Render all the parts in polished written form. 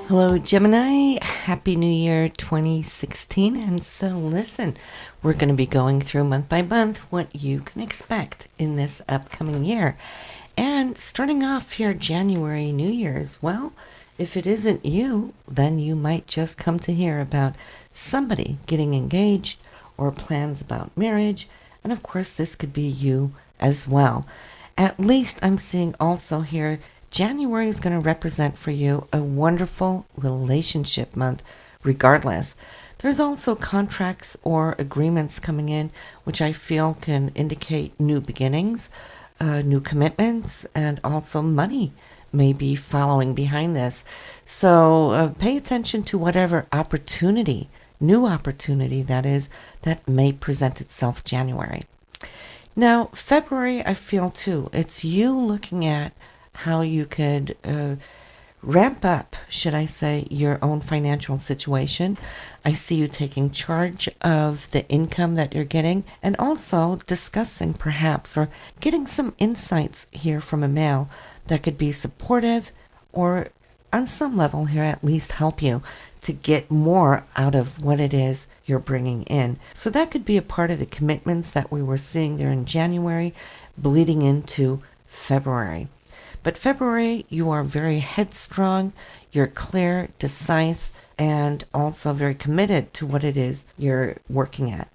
Hello, Gemini. Happy New Year 2016. And so, listen, we're going to be going through month by month what you can expect in this upcoming year. And starting off here, January, New Year's, well, if it isn't you, then you might just come to hear about somebody getting engaged or plans about marriage. And of course, this could be you as well. At least I'm seeing also here January is going to represent for you a wonderful relationship month, regardless. There's also contracts or agreements coming in, which I feel can indicate new beginnings, new commitments, and also money may be following behind this. So pay attention to whatever opportunity, new opportunity that is, that may present itself January. Now, February, I feel too, it's you looking at how you could ramp up, should I say, your own financial situation. I see you taking charge of the income that you're getting and also discussing perhaps or getting some insights here from a male that could be supportive or on some level here at least help you to get more out of what it is you're bringing in. So that could be a part of the commitments that we were seeing there in January bleeding into February. But February, you are very headstrong, you're clear, decisive, and also very committed to what it is you're working at.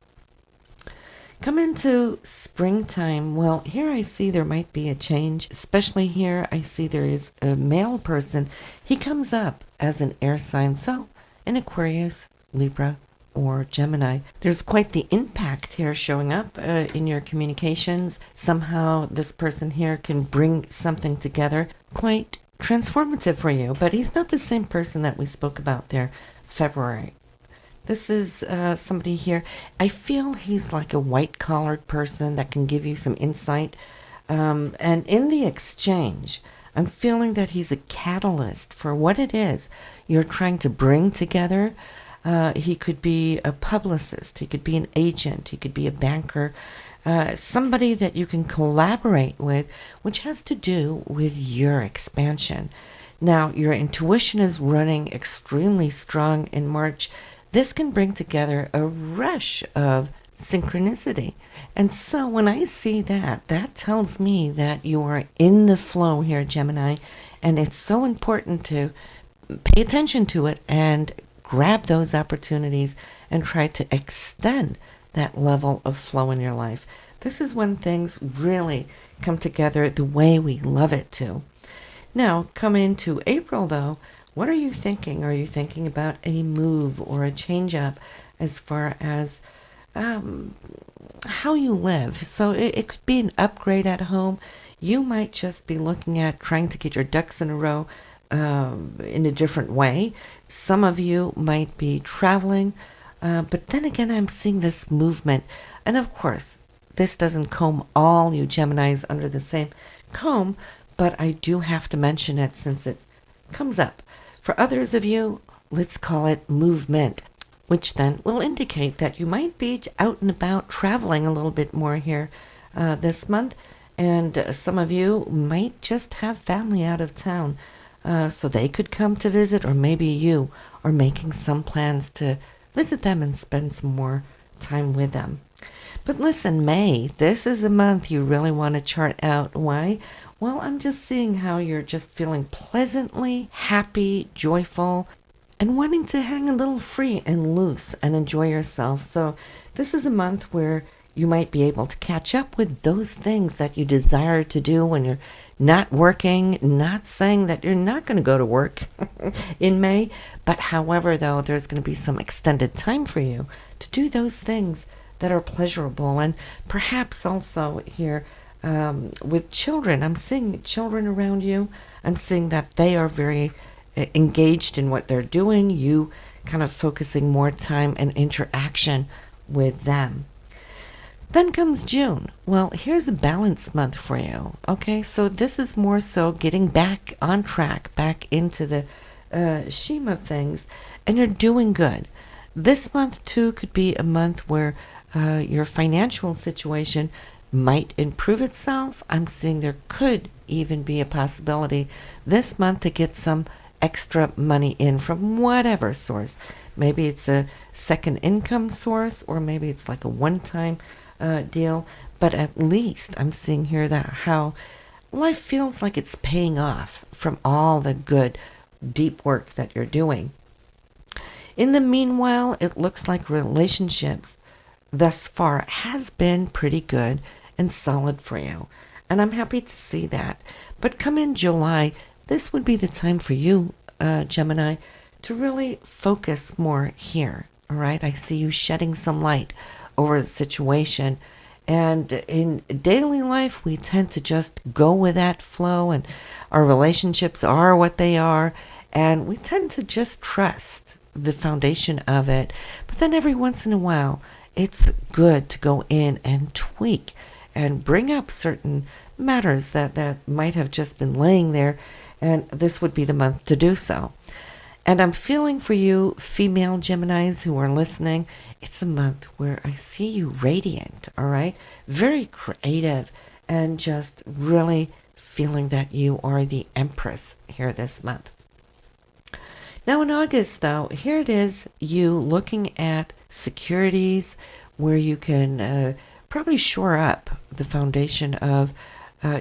Come into springtime. Well, here I see there might be a change, especially here I see there is a male person. He comes up as an air sign, so an Aquarius, Libra, or Gemini. There's quite the impact here showing up in your communications. Somehow this person here can bring something together quite transformative for you, but he's not the same person that we spoke about there February. This is somebody here. I feel he's like a white-collared person that can give you some insight. And in the exchange, I'm feeling that he's a catalyst for what it is you're trying to bring together. He could be a publicist, he could be an agent, he could be a banker, somebody that you can collaborate with, which has to do with your expansion. Now, your intuition is running extremely strong in March. This can bring together a rush of synchronicity. And so when I see that, that tells me that you are in the flow here, Gemini, and it's so important to pay attention to it and grab those opportunities and try to extend that level of flow in your life. This is when things really come together the way we love it to. Now, come into April, though. What are you thinking? Are you thinking about a move or a change up as far as how you live? So it could be an upgrade at home. You might just be looking at trying to get your ducks in a row in a different way. Some of you might be traveling, but then again, I'm seeing this movement. And of course, this doesn't comb all you Geminis under the same comb, but I do have to mention it since it comes up. For others of you, let's call it movement, which then will indicate that you might be out and about traveling a little bit more here this month. And some of you might just have family out of town. So they could come to visit, or maybe you are making some plans to visit them and spend some more time with them. But listen, May, this is a month you really want to chart out. Why? Well, I'm just seeing how you're just feeling pleasantly happy, joyful, and wanting to hang a little free and loose and enjoy yourself. So this is a month where you might be able to catch up with those things that you desire to do when you're not working, not saying that you're not going to go to work in May, but however, though, there's going to be some extended time for you to do those things that are pleasurable. And perhaps also here with children, I'm seeing children around you. I'm seeing that they are very engaged in what they're doing, you kind of focusing more time and interaction with them. Then comes June. Well, here's a balanced month for you. Okay, so this is more so getting back on track, back into the scheme of things, and you're doing good. This month, too, could be a month where your financial situation might improve itself. I'm seeing there could even be a possibility this month to get some extra money in from whatever source. Maybe it's a second income source, or maybe it's like a one-time deal. But at least I'm seeing here that how life feels like it's paying off from all the good, deep work that you're doing. In the meanwhile, it looks like relationships thus far has been pretty good and solid for you. And I'm happy to see that. But come in July, this would be the time for you, Gemini, to really focus more here. All right? I see you shedding some light over the situation. And in daily life, we tend to just go with that flow, and our relationships are what they are. And we tend to just trust the foundation of it. But then every once in a while, it's good to go in and tweak and bring up certain matters that might have just been laying there, and this would be the month to do so. And I'm feeling for you female Geminis who are listening, it's a month where I see you radiant, all right? Very creative, and just really feeling that you are the Empress here this month. Now in August, though, here it is, you looking at securities where you can probably shore up the foundation of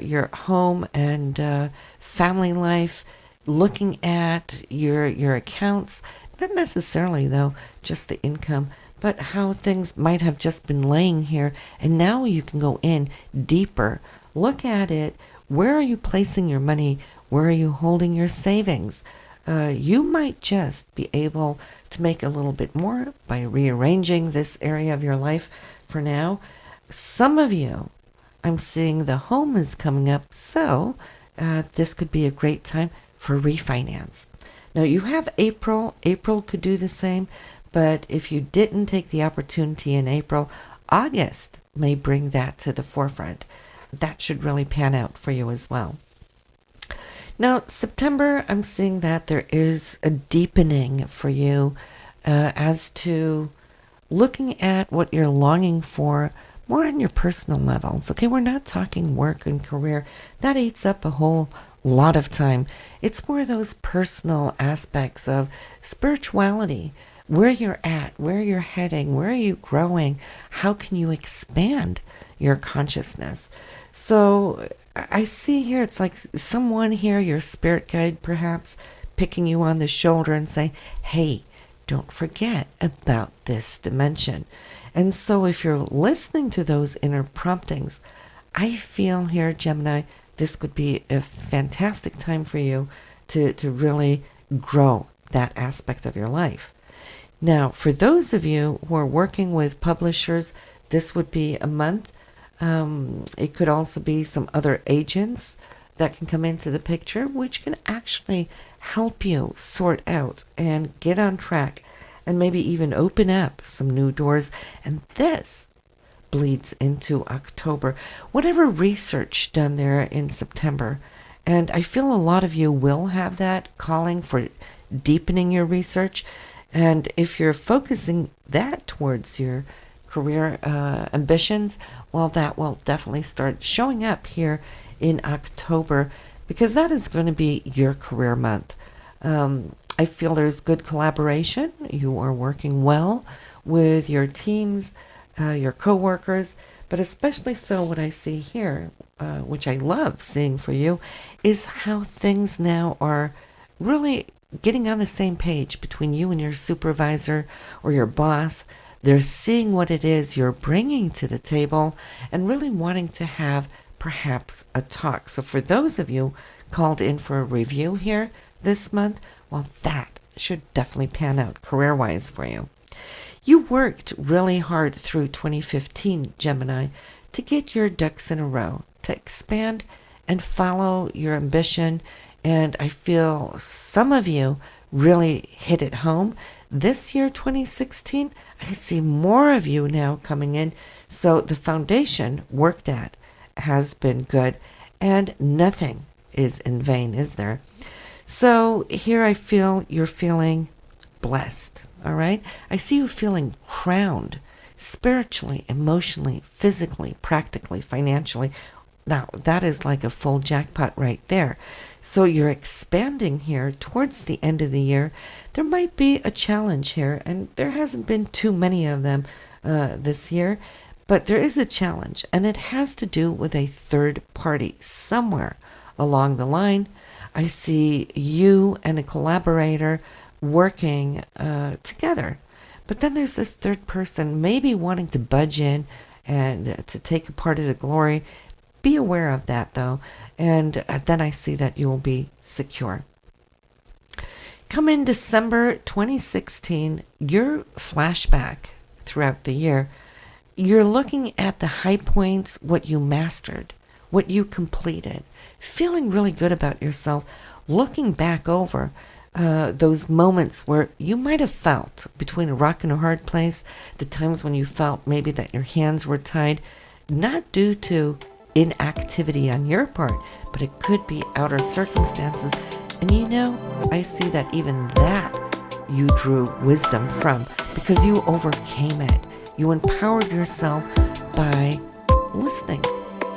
your home and family life, looking at your accounts, not necessarily, though, just the income, but how things might have just been laying here, and now you can go in deeper. Look at it. Where are you placing your money? Where are you holding your savings? You might just be able to make a little bit more by rearranging this area of your life for now. Some of you, I'm seeing the home is coming up, so this could be a great time for refinance. Now you have April. April could do the same, but if you didn't take the opportunity in April, August may bring that to the forefront. That should really pan out for you as well. Now, September, I'm seeing that there is a deepening for you as to looking at what you're longing for more on your personal levels. Okay, we're not talking work and career. That eats up a whole lot of time. It's more those personal aspects of spirituality, where you're at, where you're heading, where are you growing, how can you expand your consciousness. So I see here, it's like someone here, your spirit guide perhaps, picking you on the shoulder and saying, hey, don't forget about this dimension. And so if you're listening to those inner promptings, I feel here, Gemini, this could be a fantastic time for you to really grow that aspect of your life. Now, for those of you who are working with publishers, this would be a month. It could also be some other agents that can come into the picture, which can actually help you sort out and get on track and maybe even open up some new doors. And this bleeds into October. Whatever research done there in September, and I feel a lot of you will have that calling for deepening your research. And if you're focusing that towards your career ambitions, well, that will definitely start showing up here in October, because that is going to be your career month. I feel there's good collaboration. You are working well with your teams, your coworkers, but especially so what I see here, which I love seeing for you, is how things now are really getting on the same page between you and your supervisor or your boss. They're seeing what it is you're bringing to the table and really wanting to have perhaps a talk. So for those of you called in for a review here this month, well, that should definitely pan out career-wise for you. You worked really hard through 2015, Gemini, to get your ducks in a row, to expand and follow your ambition. And I feel some of you really hit it home. This year, 2016, I see more of you now coming in. So the foundation worked at has been good, and nothing is in vain, is there? So here I feel you're feeling blessed, all right? I see you feeling crowned spiritually, emotionally, physically, practically, financially. Now, that is like a full jackpot right there. So you're expanding here towards the end of the year. There might be a challenge here, and there hasn't been too many of them this year, but there is a challenge, and it has to do with a third party somewhere along the line. I see you and a collaborator working together. But then there's this third person maybe wanting to budge in and to take a part of the glory. Be aware of that, though. And then I see that you'll be secure. Come in December 2016, your flashback throughout the year, you're looking at the high points, what you mastered, what you completed, feeling really good about yourself, looking back over those moments where you might have felt between a rock and a hard place, the times when you felt maybe that your hands were tied, not due to inactivity on your part, but it could be outer circumstances. And I see that even that you drew wisdom from because you overcame it. You empowered yourself by listening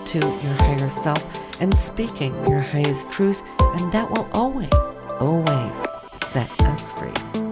to your higher self and speaking your highest truth, and that will always set us free.